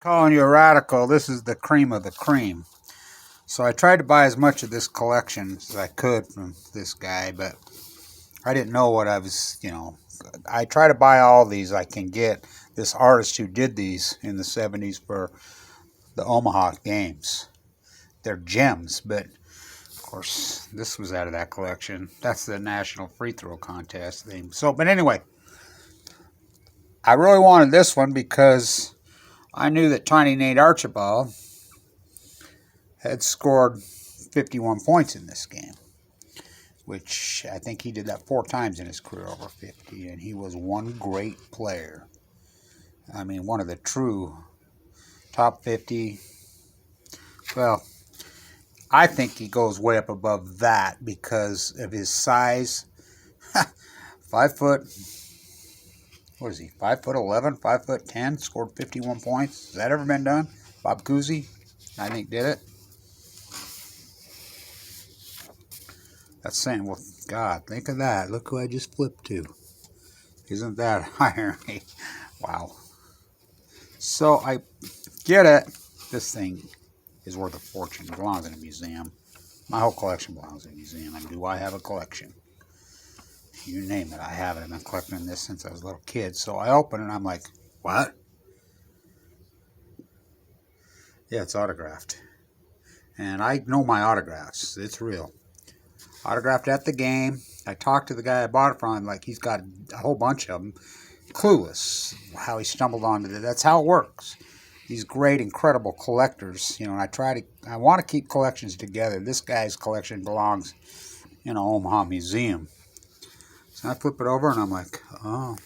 Calling you a radical, this is the cream of the cream. So I tried to buy as much of this collection as I could from this guy, but I didn't know what I was. I try to buy all these I can get. This artist who did these in the 70s for the Omaha games. They're gems, but of course, this was out of that collection. That's the National Free Throw Contest thing. So, but anyway, I really wanted this one because I knew that Tiny Nate Archibald had scored 51 points in this game, which I think he did that 4 times in his career over 50, and he was one great player. I mean, one of the true top 50. Well, I think he goes way up above that because of his size. 5 foot, what is he, 5'11", 5'10", scored 51 points. Has that ever been done? Bob Cousy, I think, did it. That's saying, well, God, think of that. Look who I just flipped to. Isn't that irony? Wow. So I get it. This thing is worth a fortune. It belongs in a museum. My whole collection belongs in a museum. And do I have a collection? You name it, I have it. I've been collecting this since I was a little kid. So I open it and I'm like, what? Yeah, it's autographed. And I know my autographs. It's real. Autographed at the game. I talked to the guy I bought it from. Like, he's got a whole bunch of them. Clueless how he stumbled onto it. That's how it works. These great, incredible collectors, and I want to keep collections together. This guy's collection belongs in an Omaha museum. So I flip it over and I'm like, oh,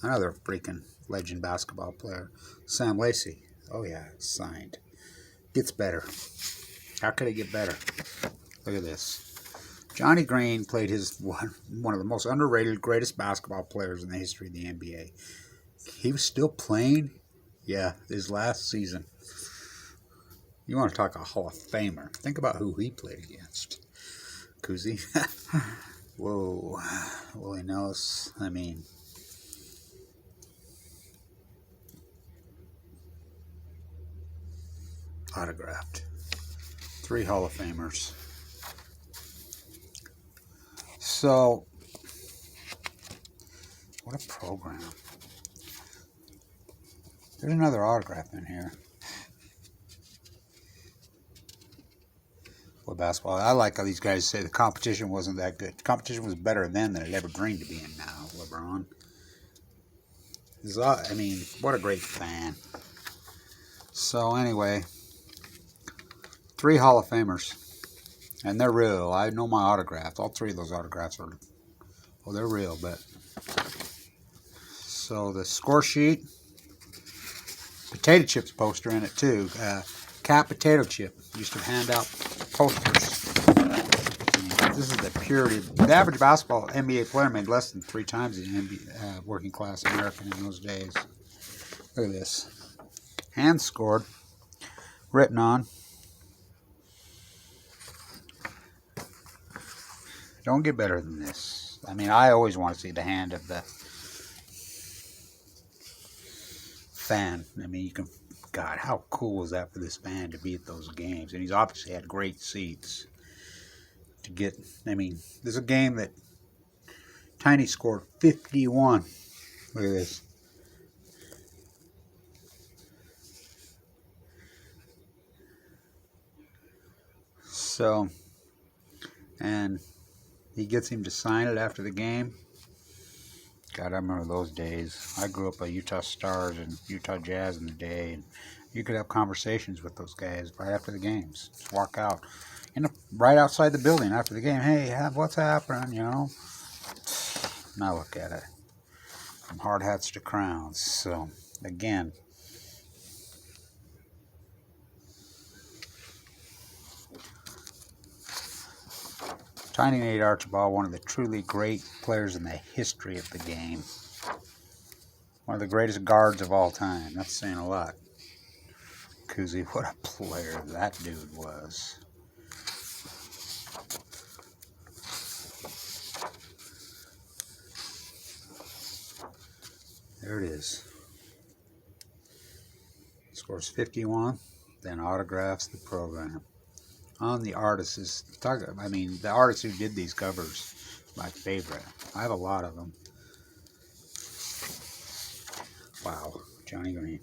another freaking legend basketball player. Sam Lacey. Oh yeah, it's signed. Gets better. How could it get better? Look at this. Johnny Green played one of the most underrated, greatest basketball players in the history of the NBA. He was still playing, yeah, his last season. You want to talk a Hall of Famer. Think about who he played against. Cousy. Whoa. Willie Nellis. I mean, autographed. 3 Hall of Famers. So, what a program. There's another autograph in here. What basketball? I like how these guys say the competition wasn't that good. The competition was better then than it ever dreamed to be in now, LeBron. I mean, what a great fan. So anyway, 3 Hall of Famers. And they're real. I know my autographs. All 3 of those autographs are, well, they're real. But so the score sheet, potato chips poster in it too. Cat potato chip. Used to hand out posters. This is the purity. The average basketball NBA player made less than 3 times the working class American in those days. Look at this. Hand scored. Written on. Don't get better than this. I mean, I always want to see the hand of the fan. I mean, God, how cool was that for this fan to be at those games? And he's obviously had great seats to get. I mean, there's a game that Tiny scored 51. Look at this. So, and he gets him to sign it after the game. God, I remember those days. I grew up a Utah Stars and Utah Jazz in the day, and you could have conversations with those guys right after the games. Just walk out, right outside the building after the game. Hey, what's happening? Now look at it. From hard hats to crowns. So again, Tiny Nate Archibald, one of the truly great players in the history of the game. One of the greatest guards of all time. That's saying a lot. Cousy, what a player that dude was. There it is. Scores 51, then autographs the program. On the artist is, I mean, the artist who did these covers, my favorite. I have a lot of them. Wow, Johnny Green.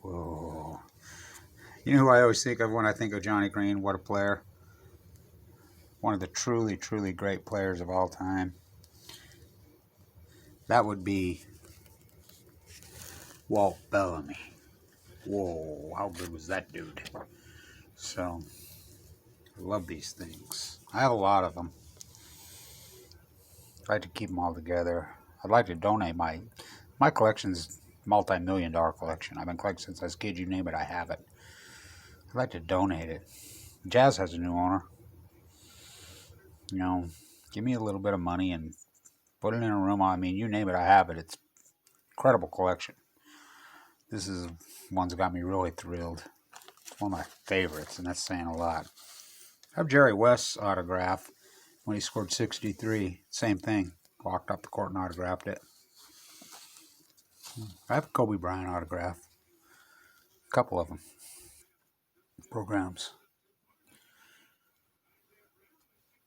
Whoa. You know who I always think of when I think of Johnny Green? What a player. One of the truly, truly great players of all time. That would be Walt Bellamy. Whoa, how good was that dude? So, I love these things. I have a lot of them. I like to keep them all together. I'd like to donate my collection's multi-million-dollar collection. I've been collecting since I was a kid. You name it, I have it. I'd like to donate it. Jazz has a new owner. You know, give me a little bit of money and put it in a room. I mean, you name it, I have it. It's an incredible collection. This is one's got me really thrilled. It's one of my favorites, and that's saying a lot. I have Jerry West's autograph when he scored 63. Same thing. Walked up the court and autographed it. I have a Kobe Bryant autograph. A couple of them. Programs.